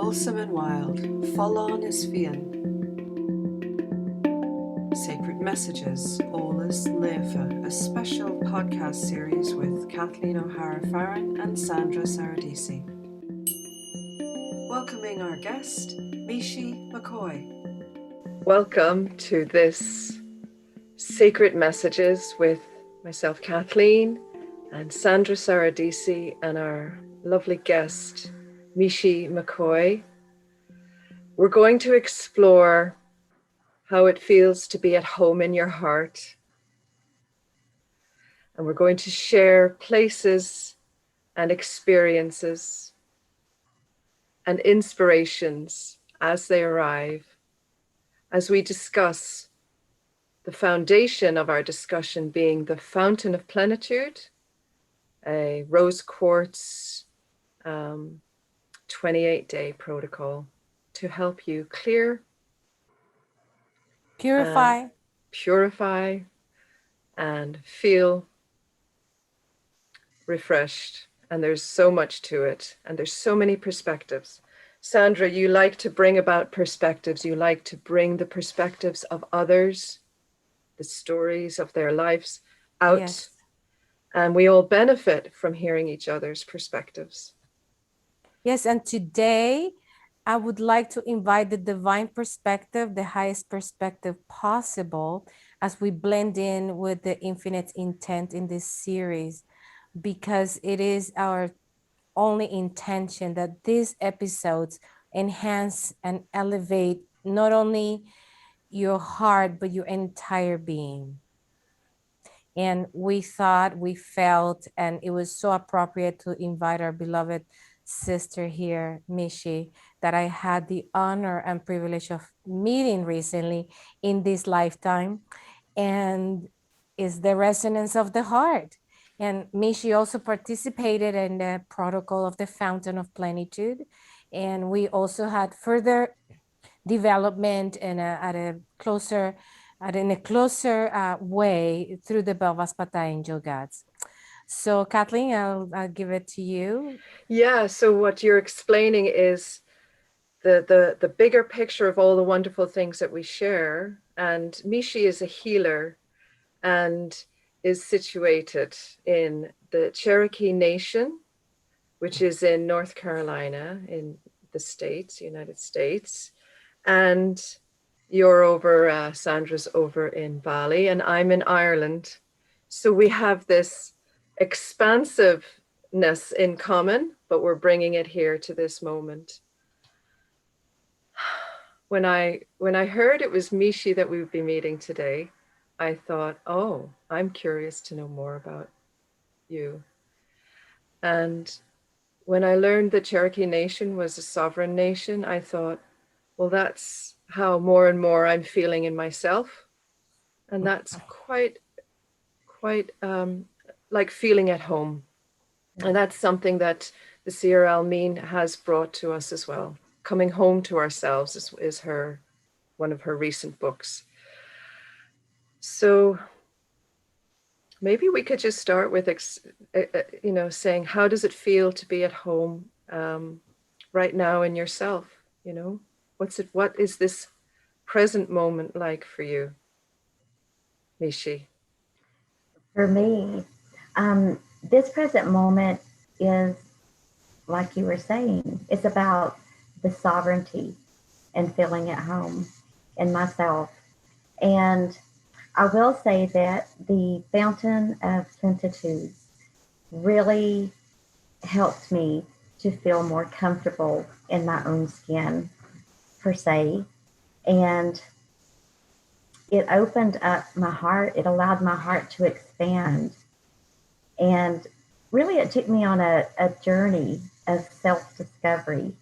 Wholesome and Wild, Follow is Fian. Sacred Messages, Ola's Leifa, a special podcast series with Kathleen O'Hara Farren and Sandra Saradesi. Welcoming our guest, Mishi McCoy. Welcome to this Sacred Messages with myself, Kathleen, and Sandra Saradesi, and our lovely guest, Mishi McCoy. We're going to explore how it feels to be at home in your heart. And we're going to share places and experiences and inspirations as they arrive, as we discuss the foundation of our discussion being the Fountain of Plenitude, a rose quartz 28-day protocol to help you clear, purify, and feel refreshed. And there's so much to it, and there's so many perspectives. Sandra, you like to bring about perspectives. You like to bring the perspectives of others, the stories of their lives out. Yes. And we all benefit from hearing each other's perspectives. Yes, and today I would like to invite the divine perspective, the highest perspective possible, as we blend in with the infinite intent in this series, because it is our only intention that these episodes enhance and elevate not only your heart, but your entire being. And we thought, we felt, and it was so appropriate to invite our beloved sister here, Mishi, that I had the honor and privilege of meeting recently in this lifetime, and is the resonance of the heart. And Mishi also participated in the protocol of the Fountain of Plenitude. And we also had further development and in a closer way through the Belvaspata angel gods. So Kathleen, I'll give it to you. Yeah, so what you're explaining is the bigger picture of all the wonderful things that we share. And Mishi is a healer and is situated in the Cherokee Nation, which is in North Carolina in the States, United States. And you're over, Sandra's over in Bali, and I'm in Ireland. So we have this expansiveness in common, but we're bringing it here to this moment. When I heard it was Mishi that we would be meeting today, I thought, oh, I'm curious to know more about you. And when I learned that Cherokee Nation was a sovereign nation, I thought, well, that's how more and more I'm feeling in myself. And that's quite like feeling at home. And that's something that the Sierra Almeen has brought to us as well. Coming home to ourselves is one of her recent books. So maybe we could just start with, saying, how does it feel to be at home right now in yourself? What is this present moment like for you, Mishi? For me, this present moment is, like you were saying, it's about the sovereignty and feeling at home in myself. And I will say that the Fountain of Plenitude really helped me to feel more comfortable in my own skin, per se. And it opened up my heart. It allowed my heart to expand. And really, it took me on a journey of self-discovery.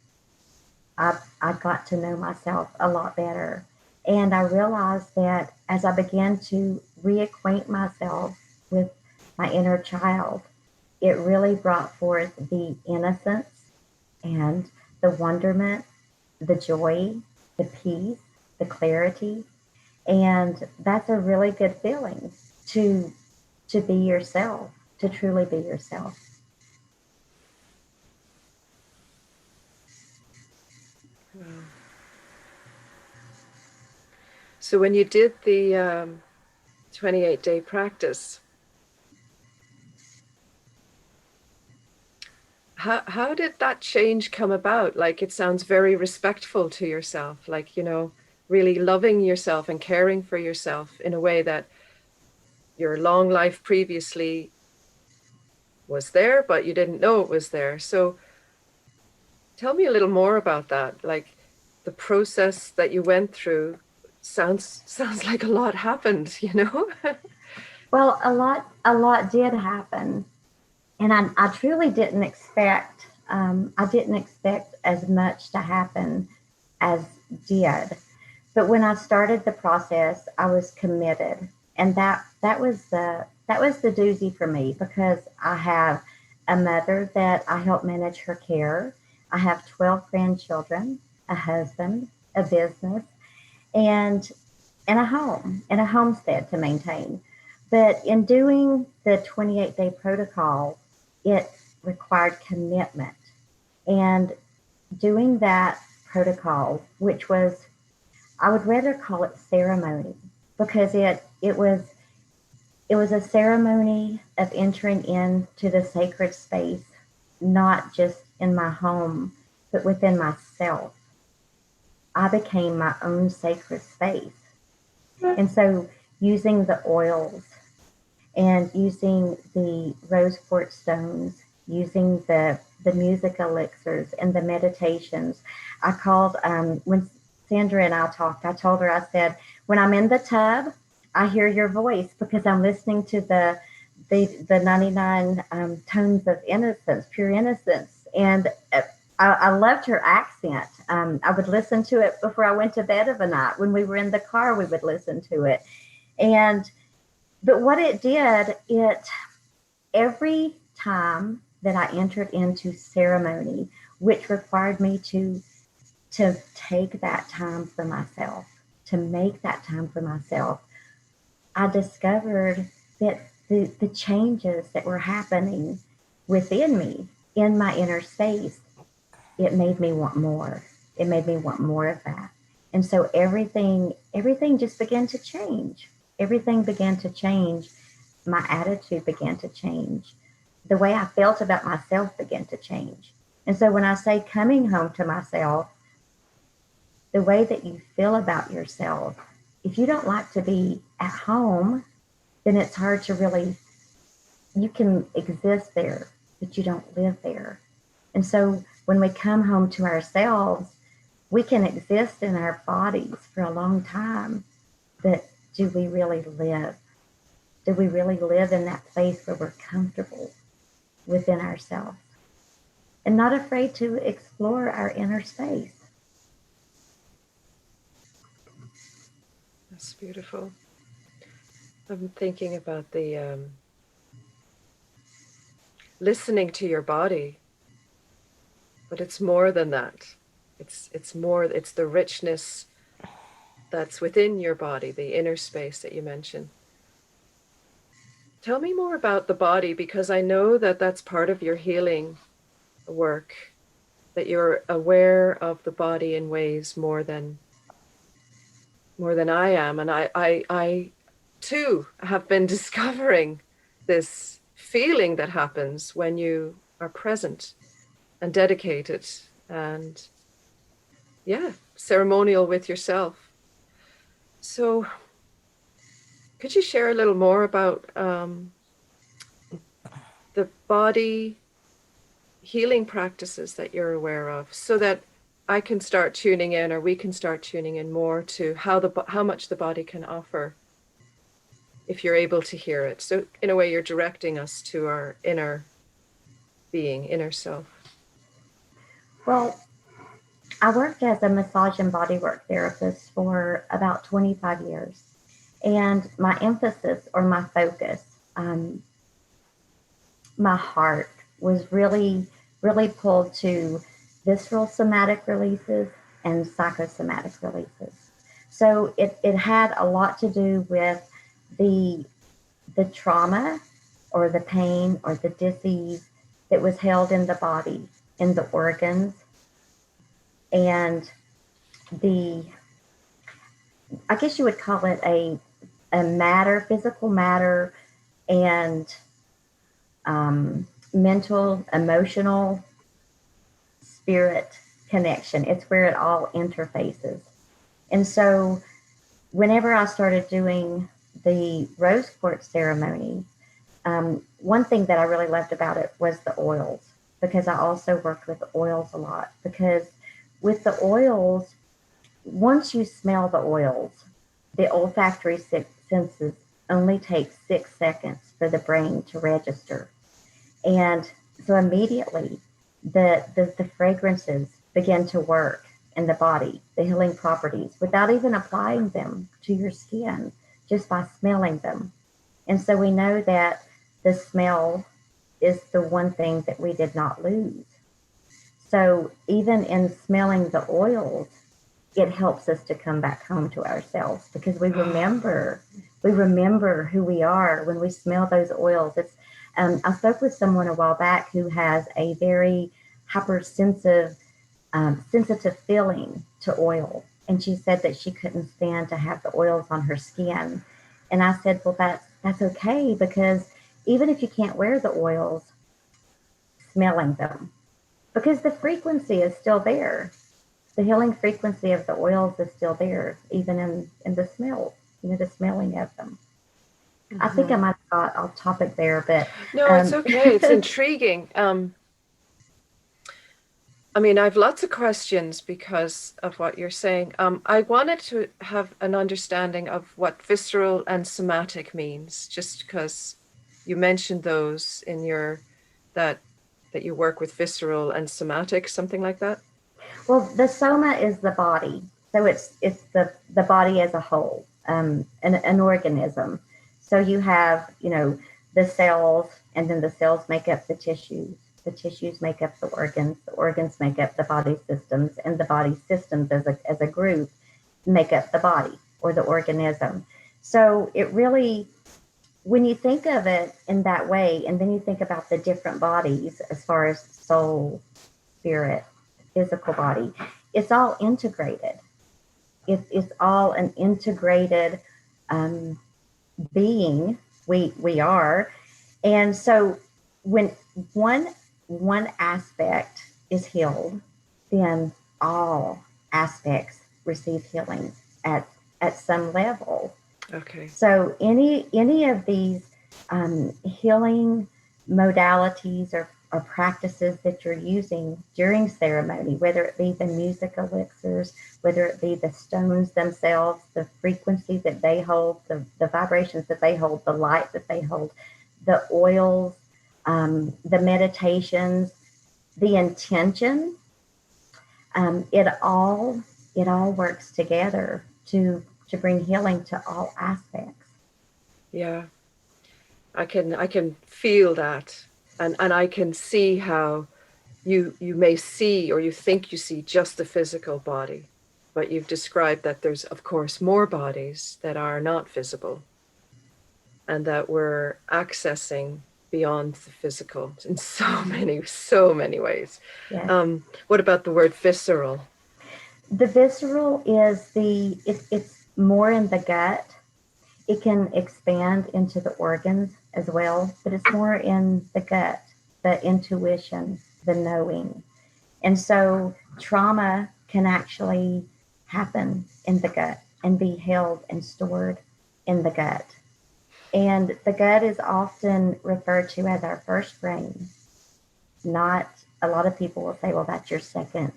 I got to know myself a lot better. And I realized that as I began to reacquaint myself with my inner child, it really brought forth the innocence and the wonderment, the joy, the peace, the clarity. And that's a really good feeling to be yourself, to truly be yourself. Wow. So when you did the 28-day practice, how did that change come about? Like, it sounds very respectful to yourself, like, you know, really loving yourself and caring for yourself in a way that your long life previously was there, but you didn't know it was there. So tell me a little more about that. Like, the process that you went through sounds like a lot happened, you know? Well, a lot did happen, and I truly didn't expect. I didn't expect as much to happen as did. But when I started the process, I was committed, and that was the doozy for me, because I have a mother that I help manage her care. I have 12 grandchildren, a husband, a business, and and a homestead to maintain. But in doing the 28-day protocol, it required commitment. And doing that protocol, which was, I would rather call it ceremony, because it was a ceremony of entering into the sacred space, not just in my home, but within myself. I became my own sacred space. And so using the oils and using the rose quartz stones, using the music elixirs and the meditations, I called, when Sandra and I talked, I told her, I said, when I'm in the tub, I hear your voice, because I'm listening to the 99 tones of innocence, pure innocence. And I loved her accent. I would listen to it before I went to bed of a night. When we were in the car, we would listen to it. But what it did, every time that I entered into ceremony, which required me to take that time for myself, to make that time for myself, I discovered that the changes that were happening within me, in my inner space, it made me want more. It made me want more of that. And so everything just began to change. Everything began to change. My attitude began to change. The way I felt about myself began to change. And so when I say coming home to myself, the way that you feel about yourself, if you don't like to be at home, then it's hard to really, you can exist there, but you don't live there. And so when we come home to ourselves, we can exist in our bodies for a long time, but do we really live? Do we really live in that place where we're comfortable within ourselves and not afraid to explore our inner space? That's beautiful. I'm thinking about the listening to your body, but it's more than that. It's more, it's the richness that's within your body, the inner space that you mentioned. Tell me more about the body, because I know that that's part of your healing work, that you're aware of the body in ways more than I am. And I too have been discovering this feeling that happens when you are present and dedicated and, yeah, ceremonial with yourself. So could you share a little more about the body healing practices that you're aware of, so that I can start tuning in, or we can start tuning in more to how much the body can offer, if you're able to hear it. So in a way, you're directing us to our inner being, inner self. Well, I worked as a massage and bodywork therapist for about 25 years. And my emphasis, or my focus, my heart was really, really pulled to visceral somatic releases and psychosomatic releases. So it had a lot to do with the trauma or the pain or the disease that was held in the body, in the organs, and the, I guess you would call it a matter, physical matter, and mental, emotional, spirit connection. It's where it all interfaces. And so whenever I started doing the rose quartz ceremony, one thing that I really loved about it was the oils, because I also worked with oils a lot. Because with the oils, once you smell the oils, the olfactory senses only take 6 seconds for the brain to register. And so immediately the fragrances begin to work in the body, the healing properties, without even applying them to your skin, just by smelling them. And so we know that the smell is the one thing that we did not lose. So even in smelling the oils, it helps us to come back home to ourselves, because we remember who we are when we smell those oils. It's I spoke with someone a while back who has a very hypersensitive, sensitive feeling to oil, and she said that she couldn't stand to have the oils on her skin. And I said, well, that's okay, because even if you can't wear the oils, smelling them, because the frequency is still there. The healing frequency of the oils is still there, even in the smell, the smelling of them. Mm-hmm. I think I might have got off topic there, but no, it's okay. It's intriguing. I mean, I have lots of questions because of what you're saying. I wanted to have an understanding of what visceral and somatic means, just because you mentioned those in your that you work with visceral and somatic, something like that. Well, the soma is the body, so it's the body as a whole, an organism. So you have, the cells, and then the cells make up the tissues. The tissues make up the organs make up the body systems, and the body systems as a group make up the body or the organism. So it really, when you think of it in that way, and then you think about the different bodies as far as soul, spirit, physical body, it's all integrated. It's all an integrated being. We are. And so when one aspect is healed, then all aspects receive healing at some level. Okay. So any of these healing modalities or practices that you're using during ceremony, whether it be the music elixirs, whether it be the stones themselves, the frequency that they hold, the vibrations that they hold, the light that they hold, the oils, the meditations, the intention, it all works together to bring healing to all aspects. Yeah, I can feel that, and I can see how you may see, or you think you see, just the physical body, but you've described that there's of course more bodies that are not visible, and that we're accessing beyond the physical in so many ways. Yes. What about the word visceral? The visceral is it's more in the gut. It can expand into the organs as well, but it's more in the gut, the intuition, the knowing. And so trauma can actually happen in the gut and be held and stored in the gut. And the gut is often referred to as our first brain. Not, a lot of people will say, well, that's your second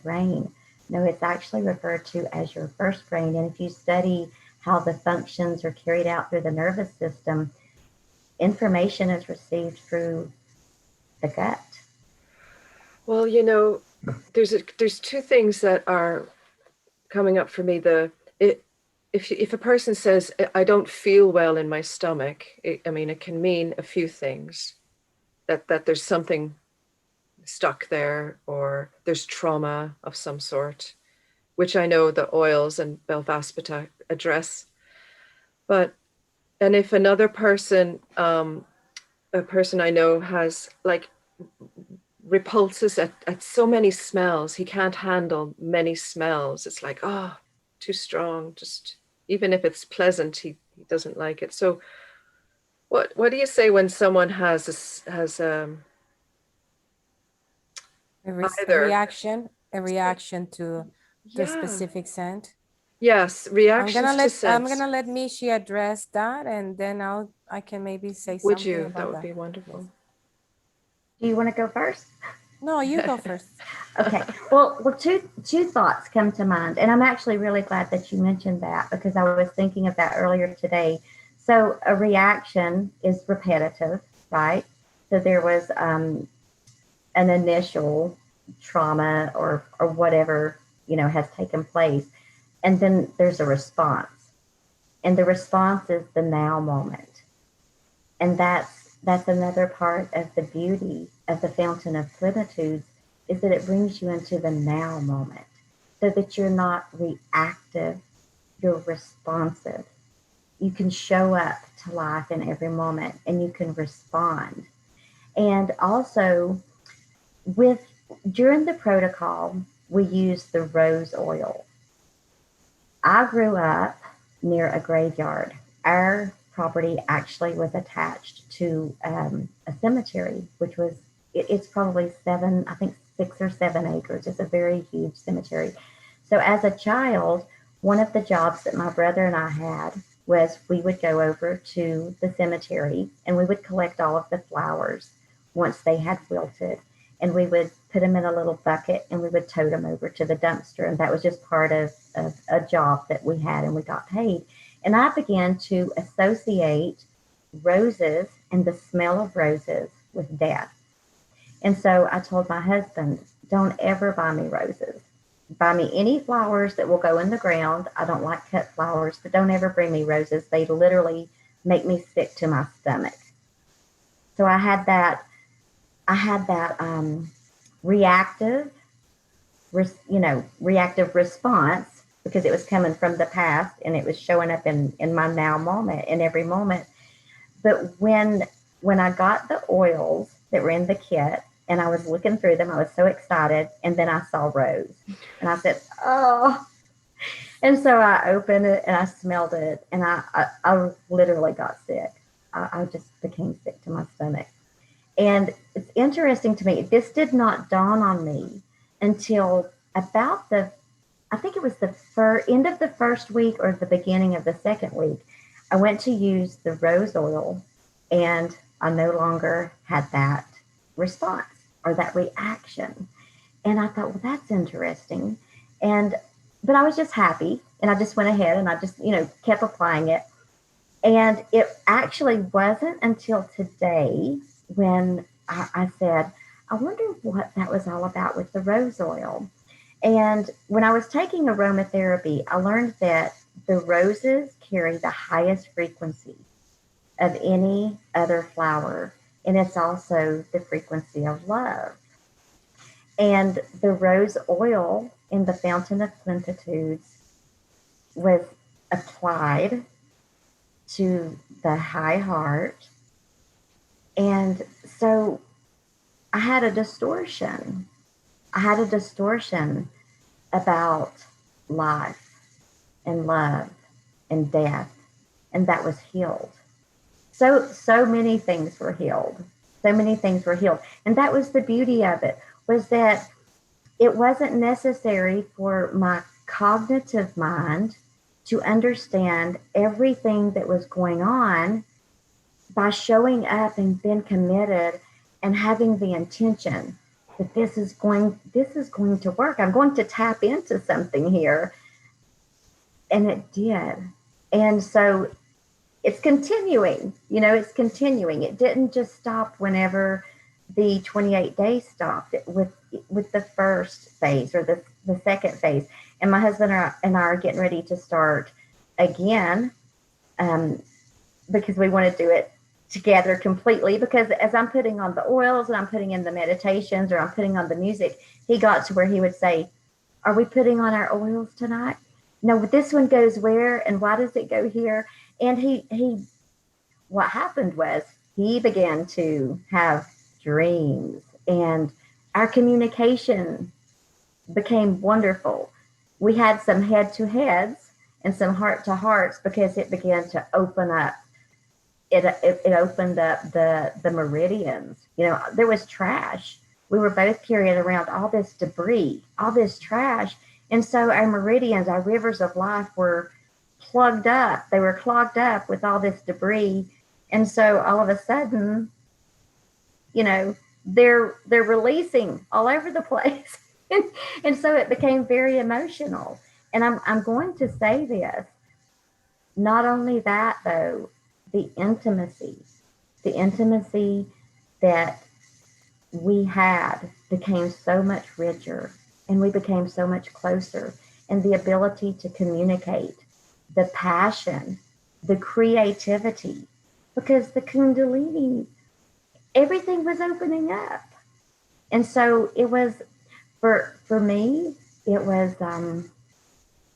brain. No, it's actually referred to as your first brain. And if you study how the functions are carried out through the nervous system, information is received through the gut. Well, there's two things that are coming up for me. If a person says, I don't feel well in my stomach, it can mean a few things. That there's something stuck there, or there's trauma of some sort, which I know the oils and Belvaspita address. And if another person, a person I know, has like repulses at so many smells. He can't handle many smells. It's like, oh, too strong. Just even if it's pleasant, he doesn't like it. So what do you say when someone has A either reaction to the yeah specific scent? yes I'm gonna reactions to let scents? Mishi address that, and then I can maybe say Would something you? That about would that. be Yes. wonderful. Do you want to go first? No, you go first. Okay. Well, two thoughts come to mind, and I'm actually really glad that you mentioned that because I was thinking of that earlier today. So a reaction is repetitive, right? So there was an initial trauma or whatever has taken place, and then there's a response, and the response is the now moment, and that's another part of the beauty of the Fountain of Plenitude is that it brings you into the now moment so that you're not reactive, you're responsive. You can show up to life in every moment and you can respond. And also, with during the protocol, we use the rose oil. I grew up near a graveyard. Our property actually was attached to a cemetery, which was, it's probably I think 6 or 7 acres. It's a very huge cemetery. So as a child, one of the jobs that my brother and I had was we would go over to the cemetery and we would collect all of the flowers once they had wilted, and we would put them in a little bucket and we would tote them over to the dumpster. And that was just part of a job that we had and we got paid. And I began to associate roses and the smell of roses with death. And so I told my husband, don't ever buy me roses. Buy me any flowers that will go in the ground. I don't like cut flowers, but don't ever bring me roses. They literally make me sick to my stomach. So I had that reactive, reactive response because it was coming from the past and it was showing up in my now moment, in every moment. But when I got the oils that were in the kit and I was looking through them, I was so excited. And then I saw rose and I said, oh. And so I opened it and I smelled it and I literally got sick. I just became sick to my stomach. And it's interesting to me, this did not dawn on me until about I think it was the end of the first week or the beginning of the second week. I went to use the rose oil and I no longer had that response or that reaction. And I thought, well, that's interesting. But I was just happy and I just went ahead and I just, kept applying it. And it actually wasn't until today when I said, I wonder what that was all about with the rose oil. And when I was taking aromatherapy, I learned that the roses carry the highest frequency of any other flower. And it's also the frequency of love. And the rose oil in the Fountain of Plenitude was applied to the high heart. And so I had a distortion. About life and love and death, and that was healed. So many things were healed. And that was the beauty of it, was that it wasn't necessary for my cognitive mind to understand everything that was going on. By showing up and being committed and having the intention that this is going to work. I'm going to tap into something here. And it did. And so it's continuing, it didn't just stop whenever the 28 days stopped with the first phase or the second phase. And my husband and I are getting ready to start again because we want to do it together completely, because as I'm putting on the oils and I'm putting in the meditations or I'm putting on the music, he got to where he would say, are we putting on our oils tonight? No, but this one goes where and why does it go here? And he what happened was he began to have dreams and Our communication became wonderful. We had some head to heads and some heart to hearts because it began to open up. It opened up the meridians. You know, there was trash. We were both carrying around all this debris, all this trash. And so our meridians, our rivers of life were plugged up. They were clogged up with all this debris. And so all of a sudden, you know, they're releasing all over the place. And so it became very emotional. And I'm going to say this. Not only that though, the intimacy that we had became so much richer, and we became so much closer, and the ability to communicate, the passion, the creativity, because the Kundalini, everything was opening up. And so it was, for me, it was,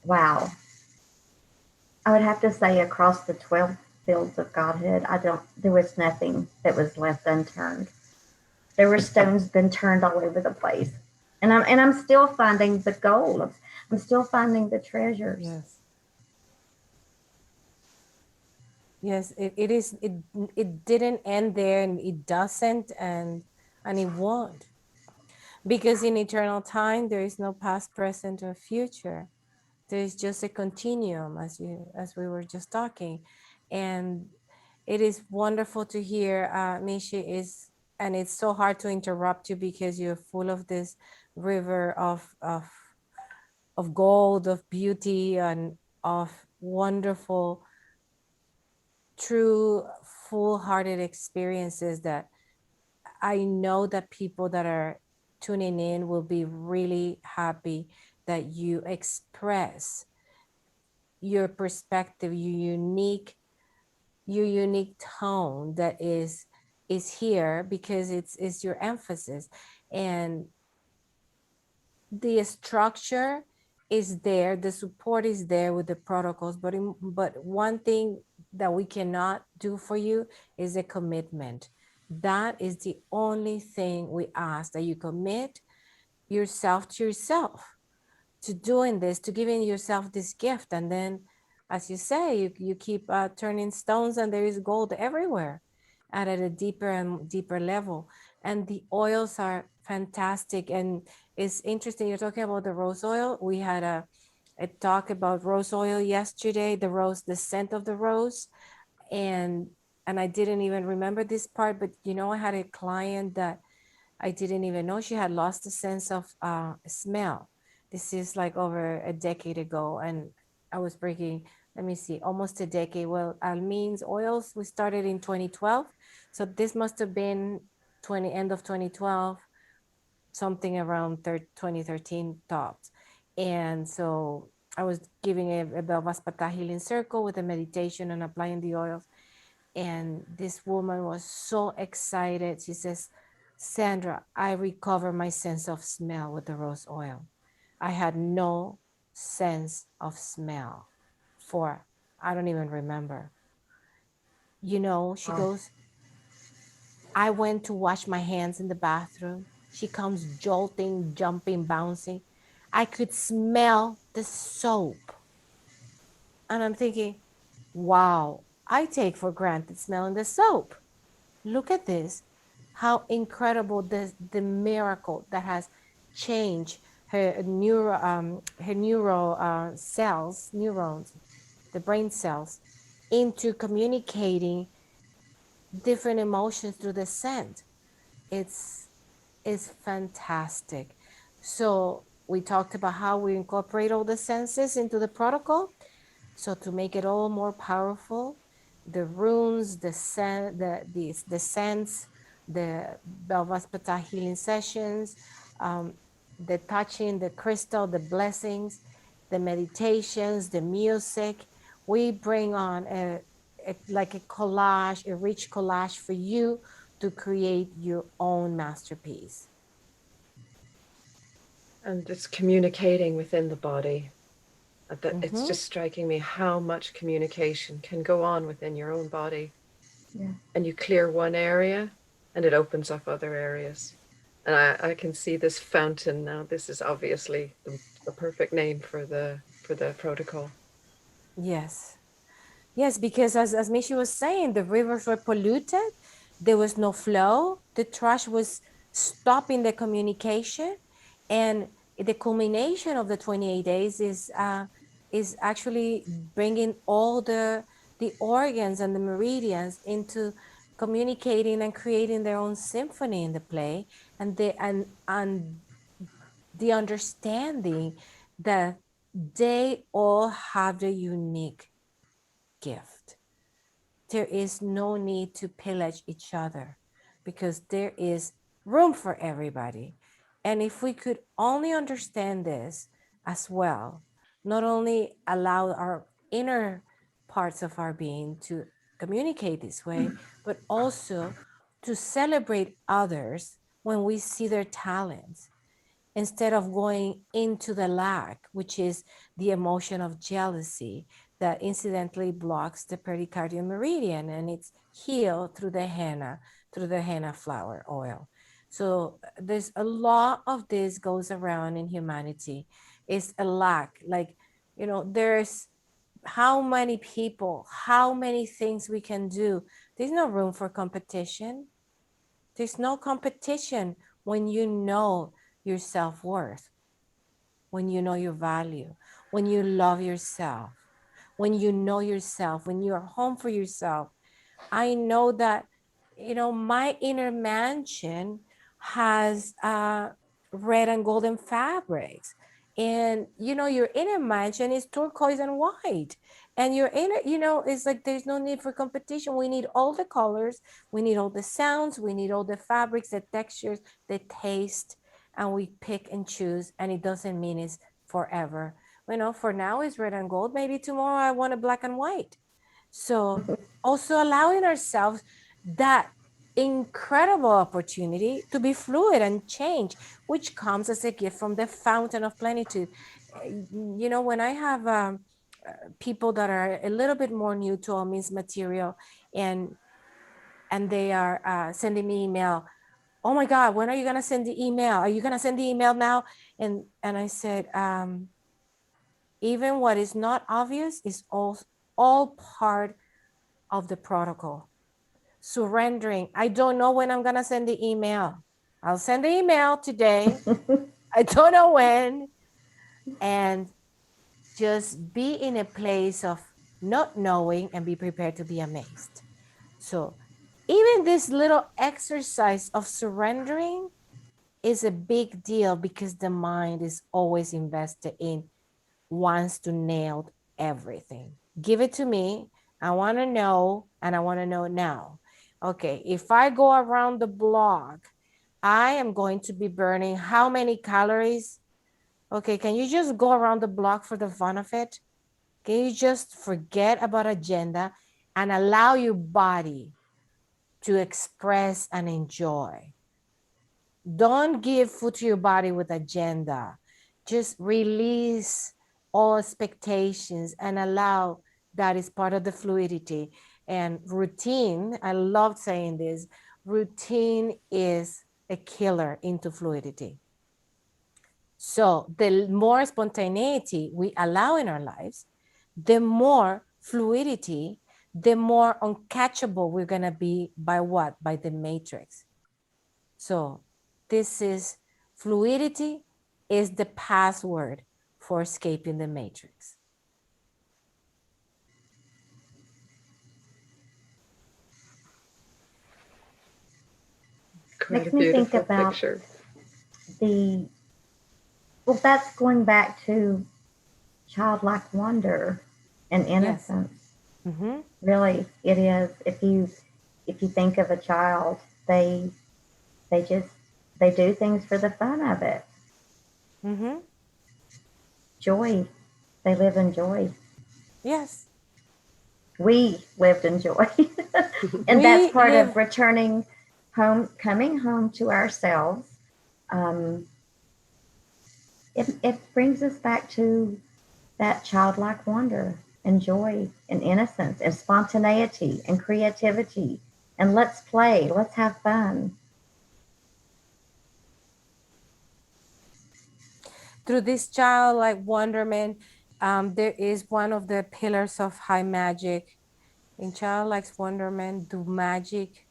wow. I would have to say across the 12 fields of Godhood, there was nothing that was left unturned. There were stones been turned all over the place. And I'm still finding the gold. I'm still finding the treasures. Yes. Yes, it didn't end there, and it doesn't, and it won't. Because in eternal time there is no past, present, or future. There's just a continuum, as we were just talking. And it is wonderful to hear, Mishi, and it's so hard to interrupt you because you're full of this river of gold, of beauty, and of wonderful, true, full-hearted experiences that I know that people that are tuning in will be really happy that you express your perspective, your unique tone that is here, because it's your emphasis, and the structure is there, the support is there with the protocols, but one thing that we cannot do for you is a commitment. That is the only thing we ask, that you commit yourself to yourself, to doing this, to giving yourself this gift. And then, as you say, you keep turning stones, and there is gold everywhere, and at a deeper and deeper level. And the oils are fantastic. And it's interesting, you're talking about the rose oil. We had a talk about rose oil yesterday, the scent of the rose. And I didn't even remember this part, but I had a client that I didn't even know she had lost the sense of smell. This is like over a decade ago, and I was breaking, let me see, almost a decade. Well, Almin's oils, we started in 2012. So this must have been end of 2012, something around 2013 tops. And so I was giving a Belvaspata healing circle with a meditation and applying the oils. And this woman was so excited. She says, Sandra, I recover my sense of smell with the rose oil. I had no sense of smell for, I don't even remember. She goes, I went to wash my hands in the bathroom. She comes jolting, jumping, bouncing. I could smell the soap. And I'm thinking, wow, I take for granted smelling the soap. Look at this, how incredible the miracle that has changed her neurons, the brain cells, into communicating different emotions through the scent. It's fantastic. So we talked about how we incorporate all the senses into the protocol. So to make it all more powerful, the runes, the scents, the Belvaspata healing sessions, the touching, the crystal, the blessings, the meditations, the music, we bring on like a collage, a rich collage for you to create your own masterpiece. And it's communicating within the body. It's just striking me how much communication can go on within your own body. Yeah. And you clear one area and it opens up other areas. And I can see this fountain now. This is obviously the perfect name for the protocol. Yes. Yes, because as Mishi was saying, the rivers were polluted. There was no flow. The trash was stopping the communication. And the culmination of the 28 days is actually bringing all the organs and the meridians into communicating and creating their own symphony in the play, and the understanding that they all have a unique gift. There is no need to pillage each other because there is room for everybody. And if we could only understand this as well, not only allow our inner parts of our being to communicate this way, but also to celebrate others when we see their talents, instead of going into the lack, which is the emotion of jealousy that incidentally blocks the pericardial meridian, and it's healed through the henna flower oil. So there's a lot of this goes around in humanity. It's a lack. Like, there's how many people, how many things we can do. There's no room for competition. There's no competition when you know your self-worth, when you know your value, when you love yourself, when you know yourself, when you're home for yourself. I know that, my inner mansion has red and golden fabrics. And, your inner mansion is turquoise and white. And your inner, it's like there's no need for competition. We need all the colors. We need all the sounds. We need all the fabrics, the textures, the taste. And we pick and choose. And it doesn't mean it's forever. For now it's red and gold. Maybe tomorrow I want a black and white. So also allowing ourselves that incredible opportunity to be fluid and change, which comes as a gift from the Fountain of Plenitude. When I have people that are a little bit more new to all means material, and they are sending me email, oh my God, when are you going to send the email? Are you going to send the email now? And I said, even what is not obvious is all part of the protocol. Surrendering. I don't know when I'm going to send the email. I'll send the email today. I don't know when. And just be in a place of not knowing and be prepared to be amazed. So even this little exercise of surrendering is a big deal, because the mind is always invested in, wants to nail everything. Give it to me. I want to know, and I want to know now. Okay, if I go around the block, I am going to be burning how many calories? Okay, can you just go around the block for the fun of it? Can you just forget about agenda and allow your body to express and enjoy? Don't give food to your body with agenda. Just release all expectations and allow that is part of the fluidity. And routine, I love saying this, routine is a killer into fluidity. So the more spontaneity we allow in our lives, the more fluidity, the more uncatchable we're going to be by what? By the matrix. So this is fluidity is the password for escaping the matrix. Makes me think about picture. Well, that's going back to childlike wonder and innocence. Yes. Mm-hmm. Really, it is. If you think of a child, they do things for the fun of it. Mm-hmm. Joy. They live in joy. Yes. We lived in joy. And that's part of returning home, coming home to ourselves. It brings us back to that childlike wonder and joy and innocence and spontaneity and creativity. And let's play. Let's have fun. through this childlike wonderment, there is one of the pillars of high magic. In childlike wonderment, do magic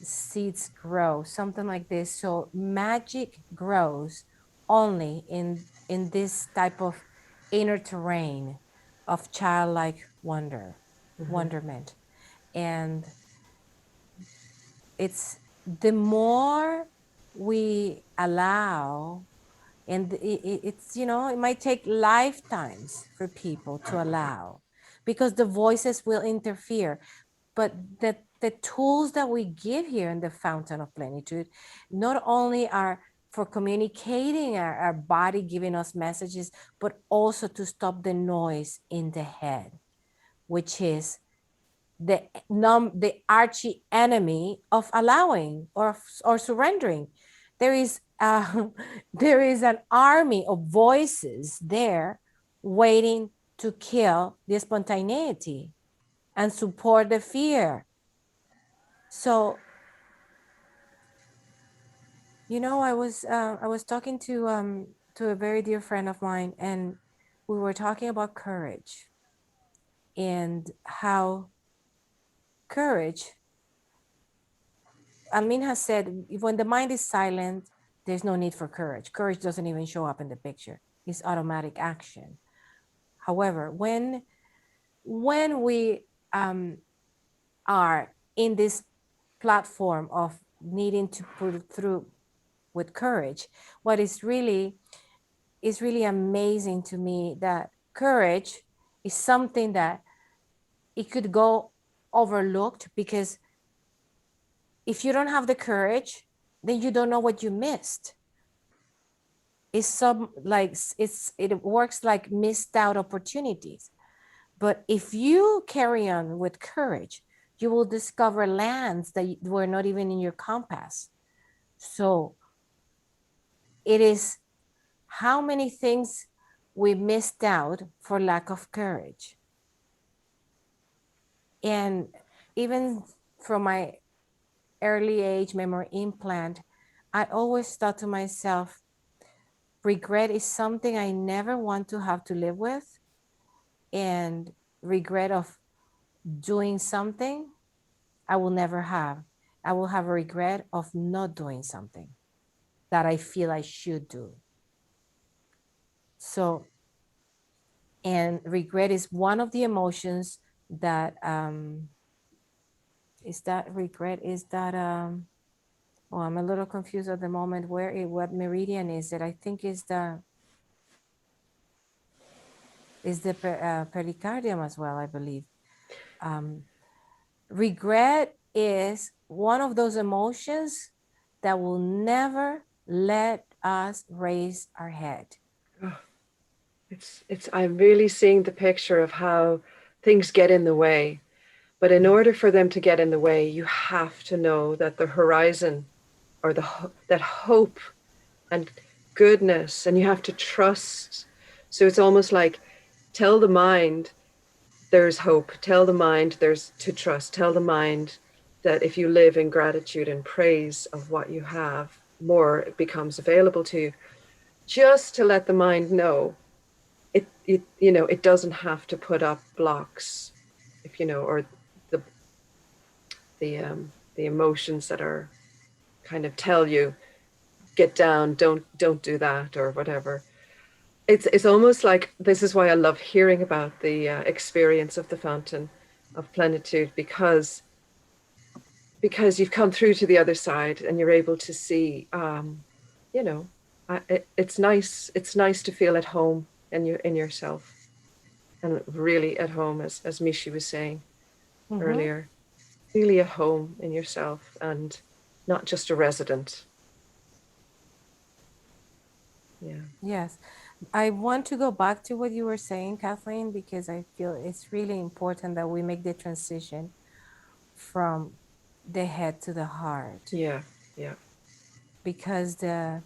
seeds grow? Something like this. So magic grows only in this type of inner terrain of childlike wonderment. And it's the more we allow, and it's, you know, it might take lifetimes for people to allow, because the voices will interfere. But the tools that we give here in the Fountain of Plenitude not only are for communicating our body, giving us messages, but also to stop the noise in the head, which is the archie enemy of allowing or surrendering. There is there is an army of voices there waiting to kill the spontaneity and support the fear. So, you know, I was talking to a very dear friend of mine, and we were talking about courage and how courage, Almin has said, when the mind is silent, there's no need for courage. Courage doesn't even show up in the picture. It's automatic action. However, when we are in this platform of needing to put it through with courage, what is really amazing to me, that courage is something that it could go overlooked, because if you don't have the courage, then you don't know what you missed. It's some like it works like missed out opportunities. But if you carry on with courage, you will discover lands that were not even in your compass. So it is how many things we missed out for lack of courage. And even from my early age memory implant, I always thought to myself, regret is something I never want to have to live with. And regret of doing something, I will never have. I will have a regret of not doing something that I feel I should do. So, and regret is one of the emotions that oh, I'm a little confused at the moment what meridian is it. I think is the pericardium as well, I believe. Regret is one of those emotions that will never let us raise our head. Oh, I'm really seeing the picture of how things get in the way. But in order for them to get in the way, you have to know that the horizon, or that hope and goodness, and you have to trust. So it's almost like, tell the mind there's hope, tell the mind there's to trust, tell the mind that if you live in gratitude and praise of what you have, more becomes available to you. Just to let the mind know it you know, it doesn't have to put up blocks, if you know, or the emotions that are kind of tell you, get down, don't do that, or whatever. It's almost like, this is why I love hearing about the experience of the Fountain of Plenitude, because you've come through to the other side and you're able to see, you know, it's nice to feel at home in yourself, and really at home, as Mishi was saying earlier, really at home in yourself and not just a resident. Yeah. Yes. I want to go back to what you were saying, Kathleen, because I feel it's really important that we make the transition from the head to the heart. Yeah. Yeah. Because and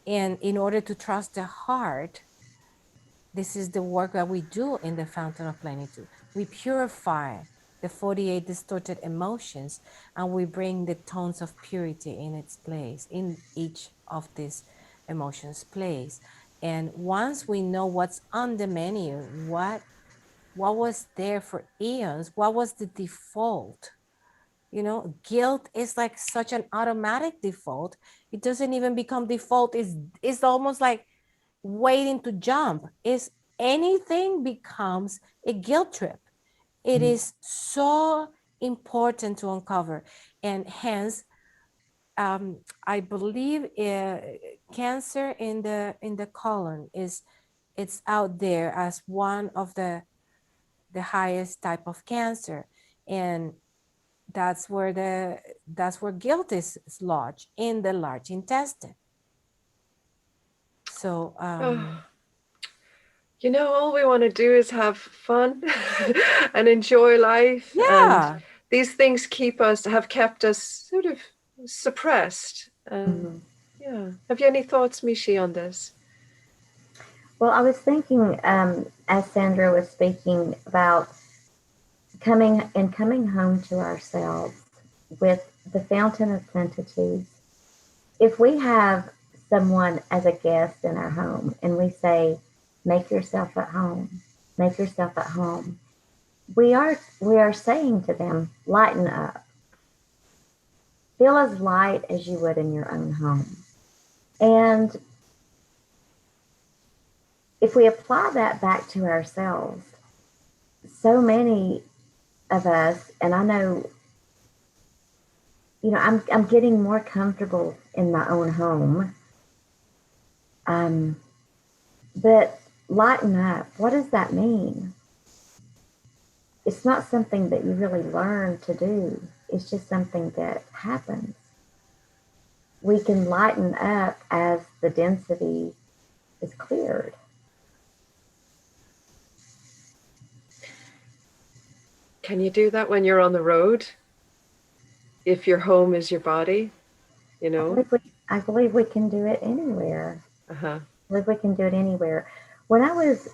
in order to trust the heart, this is the work that we do in the Fountain of Plenitude. We purify the 48 distorted emotions, and we bring the tones of purity in its place, in each of these emotions' place. And once we know what's on the menu, what was there for eons, what was the default? You know, guilt is like such an automatic default. It doesn't even become default. It's almost like waiting to jump. Is anything becomes a guilt trip. It is so important to uncover, and hence, I believe cancer in the colon it's out there as one of the highest type of cancer, and that's where guilt is lodged in the large intestine. So you know, all we want to do is have fun and enjoy life. yeah. And these things have kept us sort of suppressed. Yeah. Have you any thoughts, Mishi, on this? Well, I was thinking, as Sandra was speaking about coming home to ourselves with the Fountain of Plenitude. If we have someone as a guest in our home and we say, make yourself at home, make yourself at home, we are saying to them, lighten up. Feel as light as you would in your own home. And if we apply that back to ourselves, so many of us, and I know, you know, I'm getting more comfortable in my own home. But lighten up, what does that mean? It's not something that you really learn to do. It's just something that happens. We can lighten up as the density is cleared. Can you do that when you're on the road? If your home is your body, you know? I believe we can do it anywhere. Uh-huh. I believe we can do it anywhere. When I was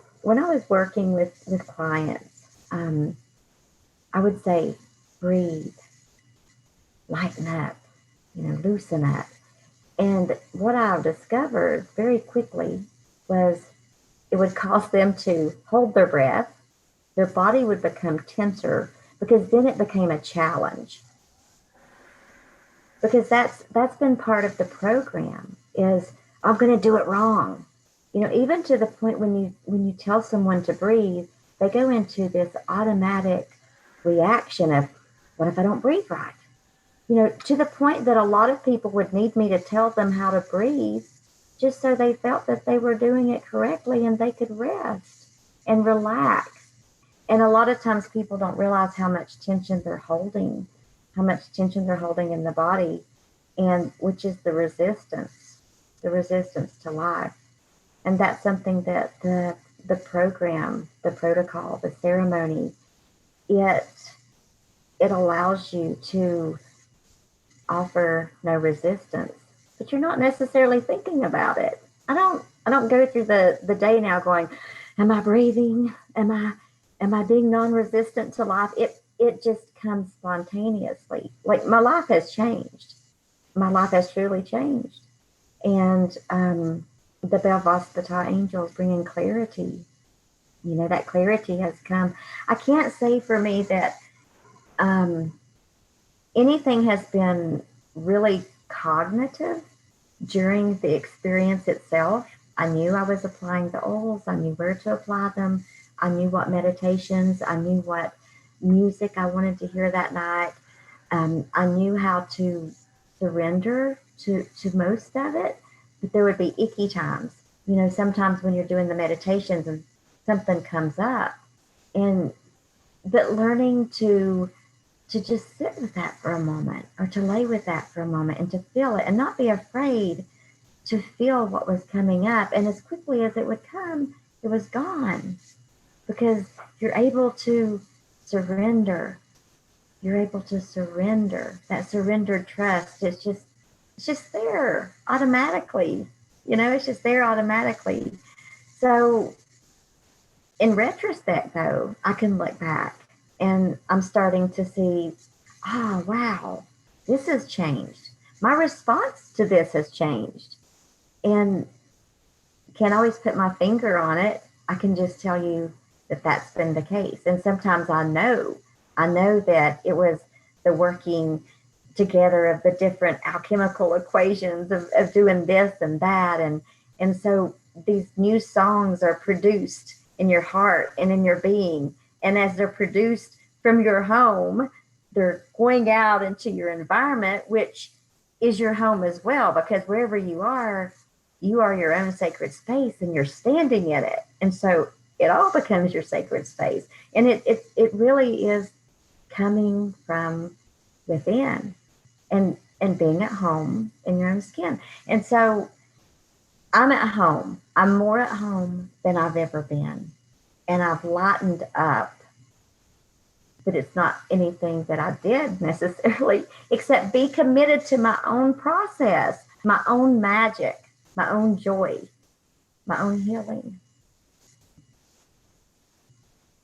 working with clients, I would say, breathe, lighten up, you know, loosen up. And what I discovered very quickly was it would cause them to hold their breath. Their body would become tenser because then it became a challenge. Because that's been part of the program is I'm going to do it wrong. You know, even to the point when you tell someone to breathe, they go into this automatic reaction of, what if I don't breathe right? You know, to the point that a lot of people would need me to tell them how to breathe just so they felt that they were doing it correctly and they could rest and relax. And a lot of times people don't realize how much tension they're holding in the body, and which is the resistance to life. And that's something that the program, the protocol, the ceremony, it allows you to offer no resistance, but you're not necessarily thinking about it. I don't go through the day now going, am I breathing? Am I being non-resistant to life? It just comes spontaneously. Like my life has changed. My life has truly changed. And the Belvasvata angels bringing clarity. You know, that clarity has come. I can't say for me that anything has been really cognitive during the experience itself. I knew I was applying the oils. I knew where to apply them. I knew what meditations. I knew what music I wanted to hear that night. I knew how to surrender to most of it, but there would be icky times. You know, sometimes when you're doing the meditations and something comes up, but learning to just sit with that for a moment, or to lay with that for a moment and to feel it and not be afraid to feel what was coming up. And as quickly as it would come, it was gone, because you're able to surrender. You're able to surrender. That surrendered trust is just there automatically. You know, it's just there automatically. So in retrospect, though, I can look back and I'm starting to see, oh, wow, this has changed. My response to this has changed. And can't always put my finger on it. I can just tell you that that's been the case. And sometimes I know that it was the working together of the different alchemical equations of doing this and that. And so these new songs are produced in your heart and in your being. And as they're produced from your home, they're going out into your environment, which is your home as well, because wherever you are your own sacred space and you're standing in it. And so it all becomes your sacred space. And it really is coming from within and being at home in your own skin. And so I'm at home. I'm more at home than I've ever been. And I've lightened up. But it's not anything that I did necessarily, except be committed to my own process, my own magic, my own joy, my own healing.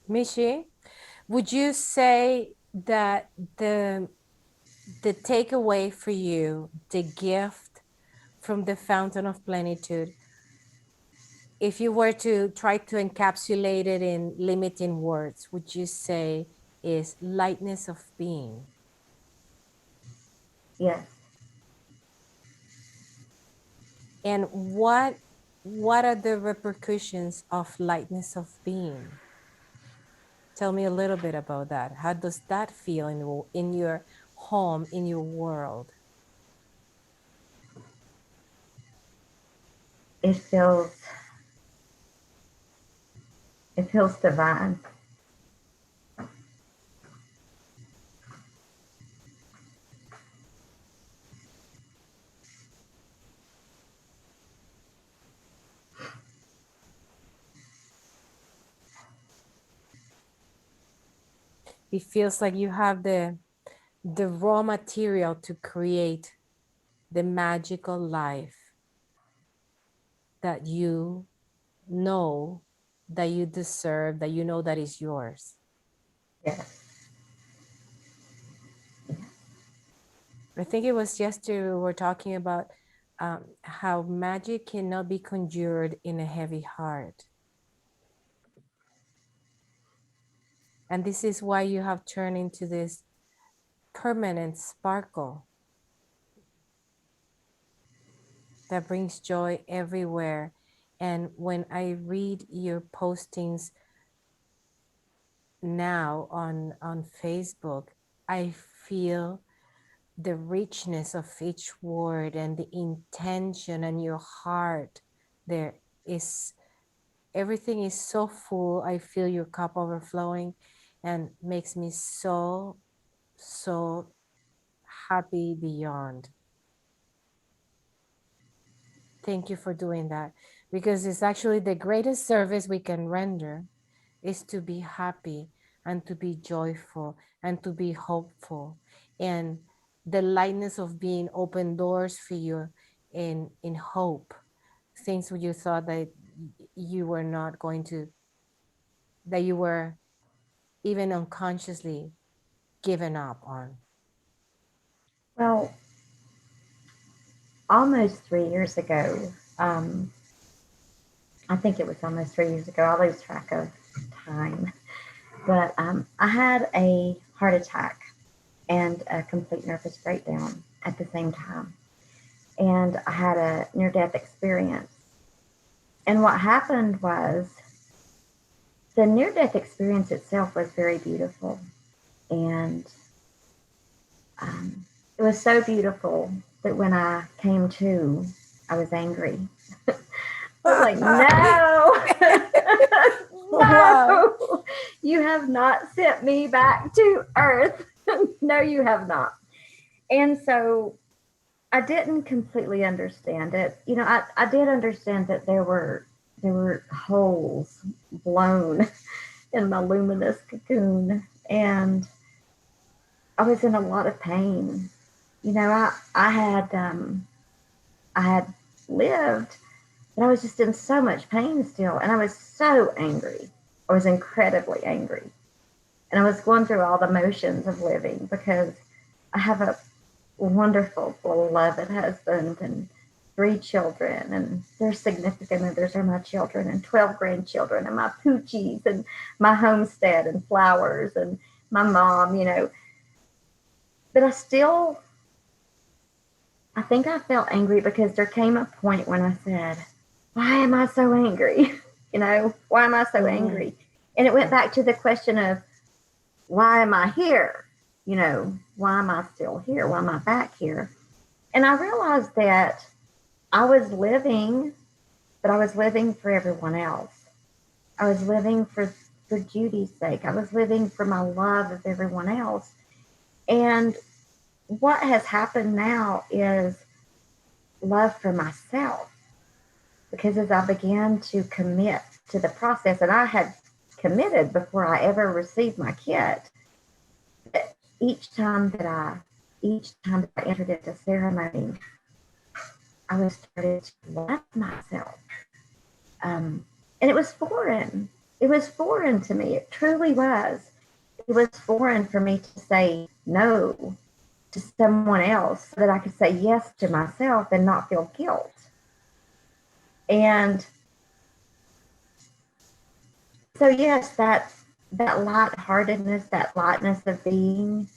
Mishi, would you say that the takeaway for you, the gift from the Fountain of Plenitude, if you were to try to encapsulate it in limiting words, would you say is lightness of being? Yes. And what are the repercussions of lightness of being? Tell me a little bit about that. How does that feel in your home, in your world? It feels divine. It feels like you have the raw material to create the magical life that you know that you deserve, that you know that is yours. Yes. I think it was yesterday we were talking about how magic cannot be conjured in a heavy heart. And this is why you have turned into this permanent sparkle that brings joy everywhere. And when I read your postings now on Facebook, I feel the richness of each word and the intention and your heart. There is, everything is so full. I feel your cup overflowing and makes me so happy beyond. Thank you for doing that, because it's actually the greatest service we can render is to be happy and to be joyful and to be hopeful. And the lightness of being open doors for you in hope, things where you thought that you were not going to, that you were even unconsciously given up on. Well, almost 3 years ago, I think it was almost 3 years ago. I lose track of time. But I had a heart attack and a complete nervous breakdown at the same time. And I had a near-death experience. And what happened was the near-death experience itself was very beautiful. And it was so beautiful that when I came to, I was angry. I was like, no, no, you have not sent me back to Earth. No, you have not. And so I didn't completely understand it. You know, I did understand that there were holes blown in my luminous cocoon, and I was in a lot of pain. You know, I had lived, but I was just in so much pain still, and I was so angry. I was incredibly angry, and I was going through all the motions of living because I have a wonderful, beloved husband and 3 children, and their significant others are my children, and 12 grandchildren, and my poochies, and my homestead, and flowers, and my mom, you know. But I think I felt angry because there came a point when I said, why am I so angry? You know, why am I so angry? And it went back to the question of, why am I here? You know, why am I still here? Why am I back here? And I realized that I was living, but I was living for everyone else. I was living for Judy's sake. I was living for my love of everyone else. And what has happened now is love for myself. Because as I began to commit to the process, and I had committed before I ever received my kit, that each time that I entered into ceremony, I was started to love myself. And it was foreign. It was foreign to me. It truly was. It was foreign for me to say no to someone else so that I could say yes to myself and not feel guilt. And so, yes, that light-heartedness, that lightness of being,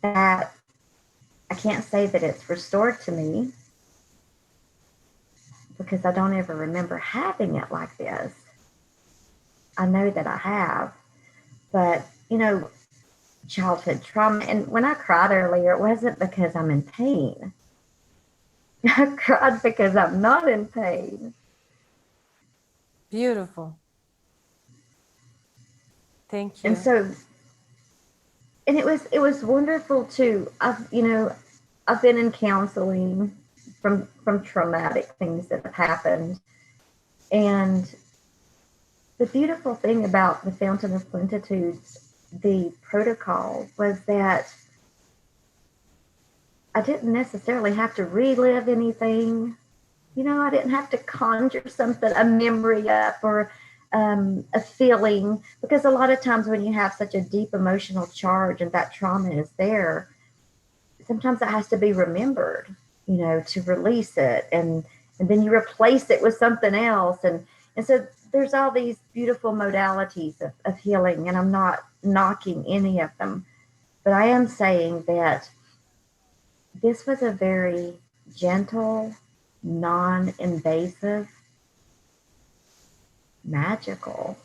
that I can't say that it's restored to me because I don't ever remember having it like this. I know that I have, but, you know, childhood trauma. And when I cried earlier, it wasn't because I'm in pain. I cried because I'm not in pain. Beautiful. Thank you. And so, and it was wonderful too. I've been in counseling from traumatic things that have happened. And the beautiful thing about the Fountain of Plenitude, the protocol, was that I didn't necessarily have to relive anything. You know, I didn't have to conjure something, a memory up or a feeling, because a lot of times when you have such a deep emotional charge and that trauma is there, sometimes it has to be remembered, you know, to release it. And then you replace it with something else. And so there's all these beautiful modalities of healing, and I'm not knocking any of them, but I am saying that this was a very gentle, non-invasive, magical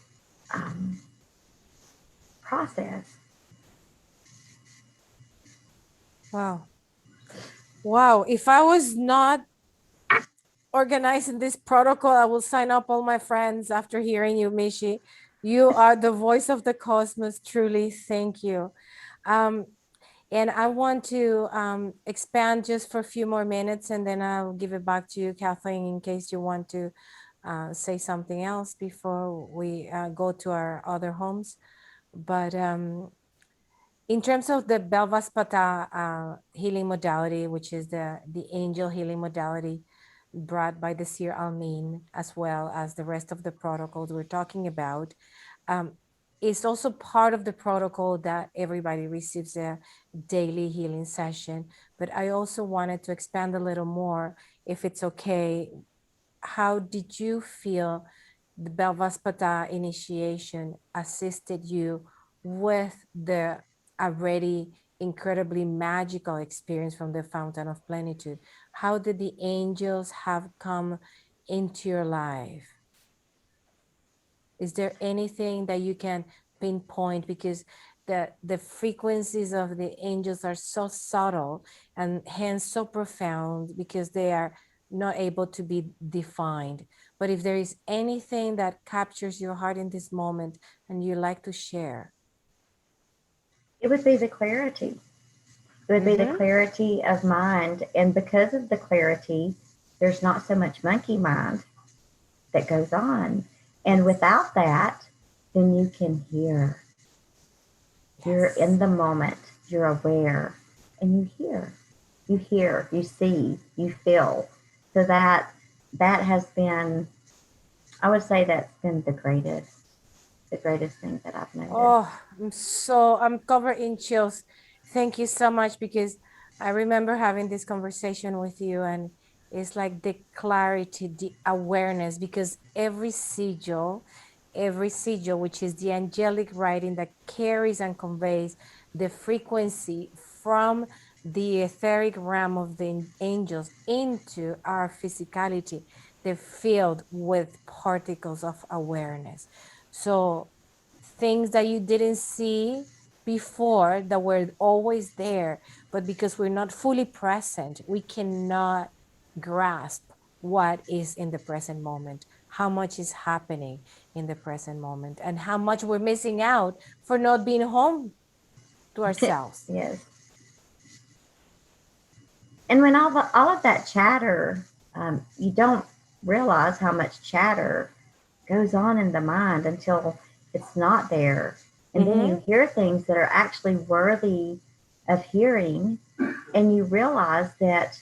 process. Wow. Wow. If I was not organizing this protocol, I will sign up all my friends after hearing you, Mishi. You are the voice of the cosmos. Truly, thank you. And I want to expand just for a few more minutes, and then I'll give it back to you, Kathleen, in case you want to say something else before we go to our other homes. But in terms of the Belvaspata healing modality, which is the angel healing modality brought by the Sir Almin, as well as the rest of the protocols we're talking about, it's also part of the protocol that everybody receives a daily healing session. But I also wanted to expand a little more, if it's okay. How did you feel the Belvaspata initiation assisted you with the already incredibly magical experience from the Fountain of Plenitude? How did the angels have come into your life? Is there anything that you can pinpoint? Because the frequencies of the angels are so subtle and hence so profound, because they are not able to be defined. But if there is anything that captures your heart in this moment and you like to share. It would be the clarity. It would be the clarity of mind. And because of the clarity, there's not so much monkey mind that goes on. And without that, then you can hear. Yes. You're in the moment, you're aware, and you hear, you see, you feel. So that has been, I would say that's been the greatest thing that I've noticed. Oh, I'm covered in chills. Thank you so much, because I remember having this conversation with you, and It's like the clarity, the awareness, because every sigil, which is the angelic writing that carries and conveys the frequency from the etheric realm of the angels into our physicality, they're filled with particles of awareness. So things that you didn't see before that were always there, but because we're not fully present, we cannot grasp what is in the present moment, how much is happening in the present moment, and how much we're missing out for not being home to ourselves. Yes. And when all of that chatter, you don't realize how much chatter goes on in the mind until it's not there. And then you hear things that are actually worthy of hearing, and you realize that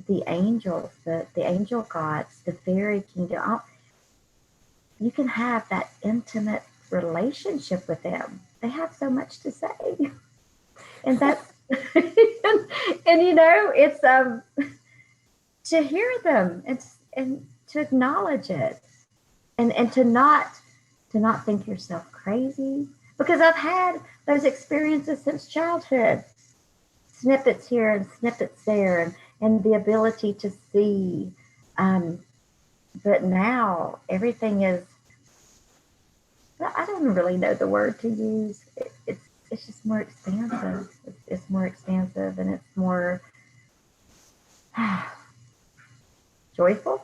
the angels, the angel gods, the fairy kingdom, you can have that intimate relationship with them. They have so much to say. And that's and you know, it's to hear them and to acknowledge it, and to not think yourself crazy, because I've had those experiences since childhood, snippets here and snippets there, and the ability to see, but now everything is, I don't really know the word to use. It's just more expansive. It's more expansive, and it's more joyful.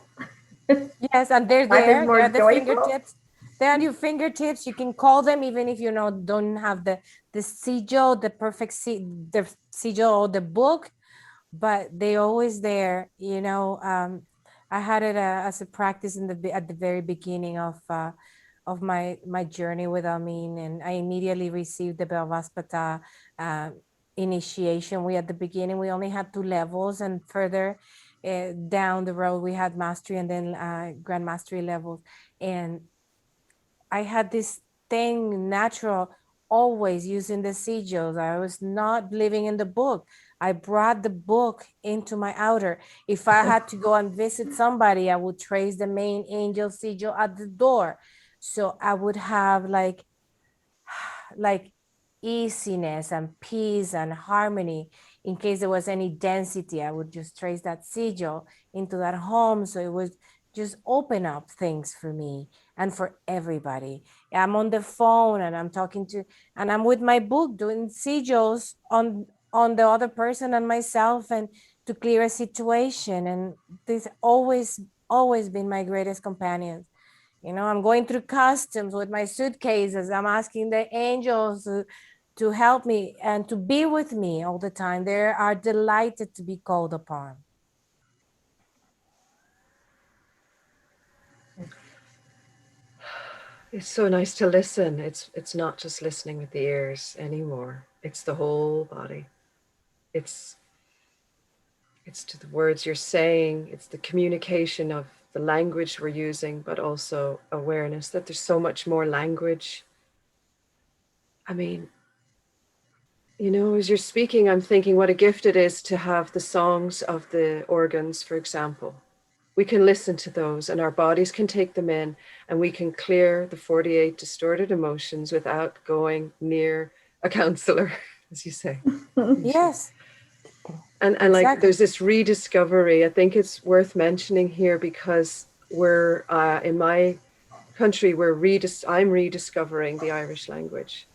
Yes, and they're Life is there. more They're at the joyful. fingertips. They're at your fingertips. You can call them even if you don't have the sigil, the perfect the sigil or the book, but they always there. I had it as a practice at the very beginning of my journey with Amin, and I immediately received the Belvaspata initiation. At the beginning we only had 2 levels, and further down the road we had mastery and then grand mastery levels. And I had this thing natural, always using the sigils. I was not living in the book. I brought the book into my outer. If I had to go and visit somebody, I would trace the main angel sigil at the door. So I would have like easiness and peace and harmony. In case there was any density, I would just trace that sigil into that home. So it would just open up things for me and for everybody. I'm on the phone and and I'm with my book doing sigils on the other person and myself, and to clear a situation. And this always been my greatest companions. I'm going through customs with my suitcases. I'm asking the angels to help me and to be with me all the time. They are delighted to be called upon. It's so nice to listen. It's not just listening with the ears anymore. It's the whole body. It's to the words you're saying. It's the communication of the language we're using, but also awareness that there's so much more language. I mean, as you're speaking, I'm thinking what a gift it is to have the songs of the organs, for example. We can listen to those and our bodies can take them in, and we can clear the 48 distorted emotions without going near a counselor, as you say. Yes. And like there's this rediscovery. I think it's worth mentioning here because we're in my country, I'm rediscovering the Irish language,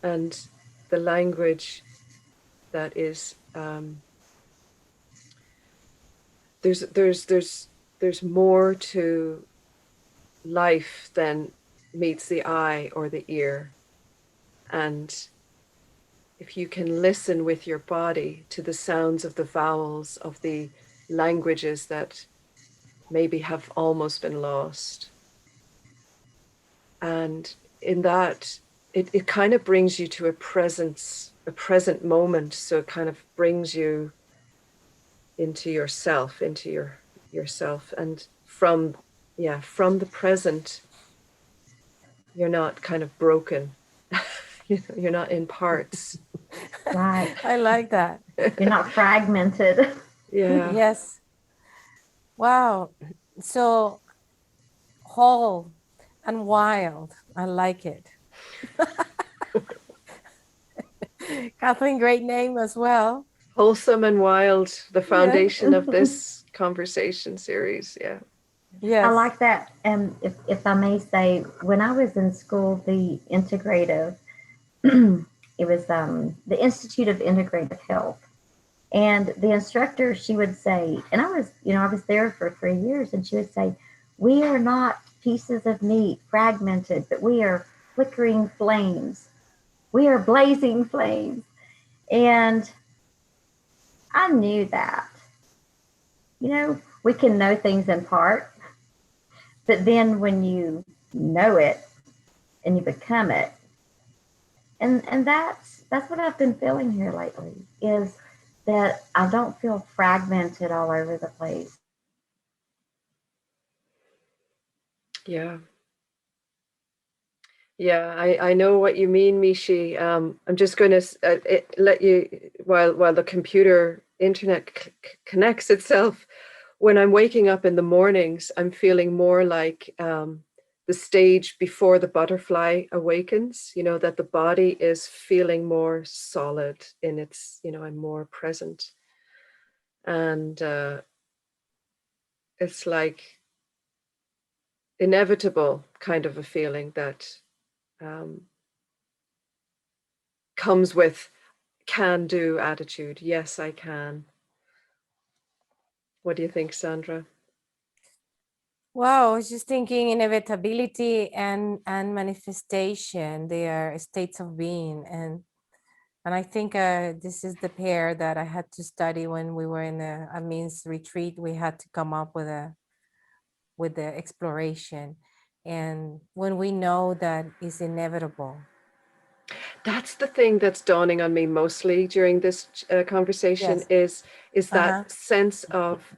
and the language that is there's more to life than meets the eye or the ear. And if you can listen with your body to the sounds of the vowels of the languages that maybe have almost been lost, and in that it kind of brings you to a present moment. So it kind of brings you into yourself, yourself, and from the present, you're not kind of broken. You're not in parts. Right. I like that. You're not fragmented. Yeah. Yes. Wow. So whole and wild. I like it. Kathleen, great name as well. Wholesome and Wild, the Yes. foundation of this conversation series. Yeah. Yes. I like that. If I may say, when I was in school, the integrative, it was the Institute of Integrative Health. And the instructor, she would say, and I was there for 3 years, and she would say, we are not pieces of meat fragmented, but we are flickering flames. We are blazing flames. And I knew that. We can know things in part, but then when you know it and you become it, and that's what I've been feeling here lately, is that I don't feel fragmented all over the place. Yeah. Yeah, I know what you mean, Mishi. I'm just going to let you, while the computer internet connects itself, when I'm waking up in the mornings, I'm feeling more like the stage before the butterfly awakens, that the body is feeling more solid in its, I'm more present. And it's like inevitable kind of a feeling that comes with can-do attitude. Yes, I can. What do you think, Sandra? Wow, I was just thinking inevitability and manifestation. They are states of being, and I think this is the pair that I had to study when we were in a means retreat. We had to come up with the exploration, and when we know that it's inevitable. That's the thing that's dawning on me mostly during this conversation. Yes. Is that sense of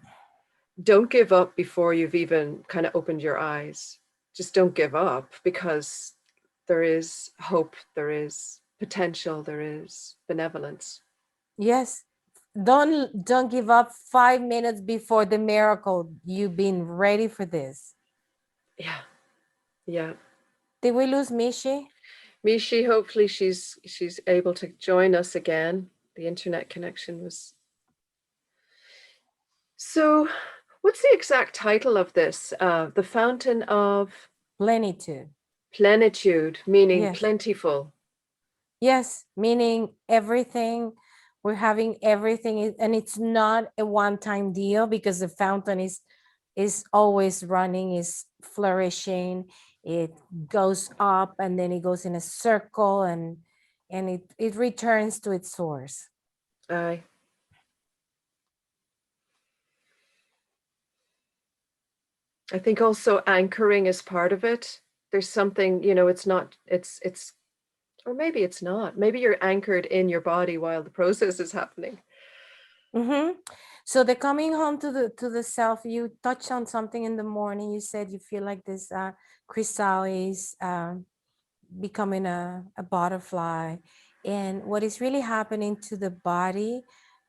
don't give up before you've even kind of opened your eyes. Just don't give up, because there is hope, there is potential, there is benevolence. Yes. Don't give up 5 minutes before the miracle. You've been ready for this. Yeah. Yeah. Did we lose Mishi? Mishi, hopefully she's able to join us again. The internet connection was. So what's the exact title of this? The Fountain of Plenitude. Plenitude, meaning Yes. plentiful. Yes, meaning everything, we're having everything, and it's not a one-time deal, because the fountain is always running, is flourishing. It goes up and then it goes in a circle, and it returns to its source. Aye. I think also anchoring is part of it. There's something, it's not, it's, or maybe it's not. Maybe you're anchored in your body while the process is happening. Mm-hmm. So the coming home to the self, you touched on something in the morning. You said you feel like this chrysalis becoming a butterfly, and what is really happening to the body,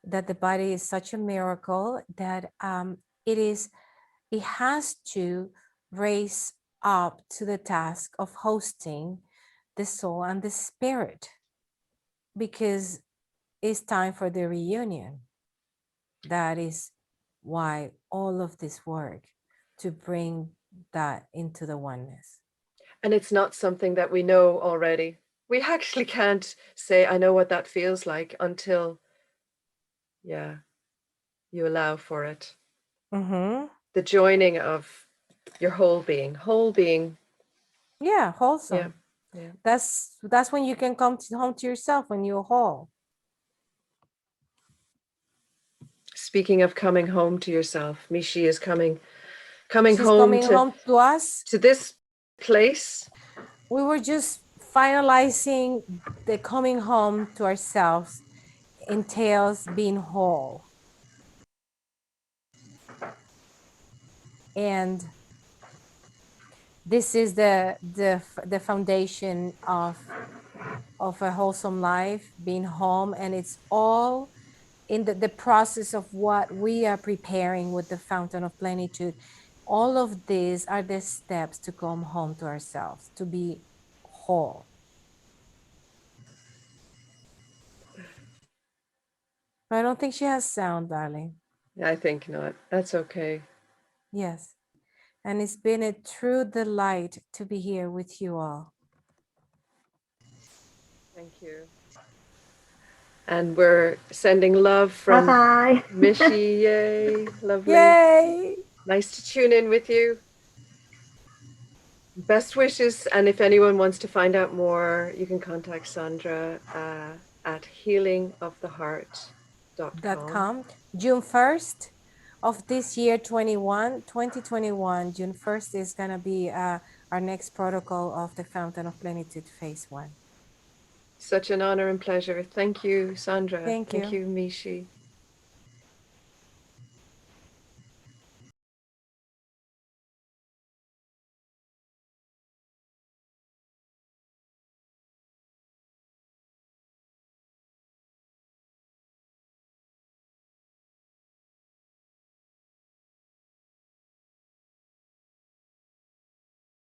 that the body is such a miracle that it has to raise up to the task of hosting the soul and the spirit, because it's time for the reunion. That is why all of this work, to bring that into the oneness. And it's not something that we know already. We actually can't say, I know what that feels like, until, yeah, you allow for it. Mm-hmm. The joining of your whole being. Yeah, wholesome. Yeah. That's when you can come home to yourself, when you're whole. Speaking of coming home to yourself, Mishi is coming She's home coming home to us. to this place. We were just finalizing the coming home to ourselves entails being whole. And this is the foundation of of a wholesome life, being home, and it's all in the process of what we are preparing with the Fountain of Plenitude. All of these are the steps to come home to ourselves, to be whole. I don't think she has sound, darling. I think not. That's okay. Yes. And it's been a true delight to be here with you all. Thank you. And we're sending love from Bye-bye. Mishi. Yay. Lovely. Yay! Nice to tune in with you. Best wishes. And if anyone wants to find out more, you can contact Sandra at healingoftheheart.com. June 1st of this year, 2021, June 1st is going to be our next protocol of the Fountain of Plenitude Phase 1. Such an honor and pleasure. Thank you, Sandra. Thank you. Thank you, Mishi.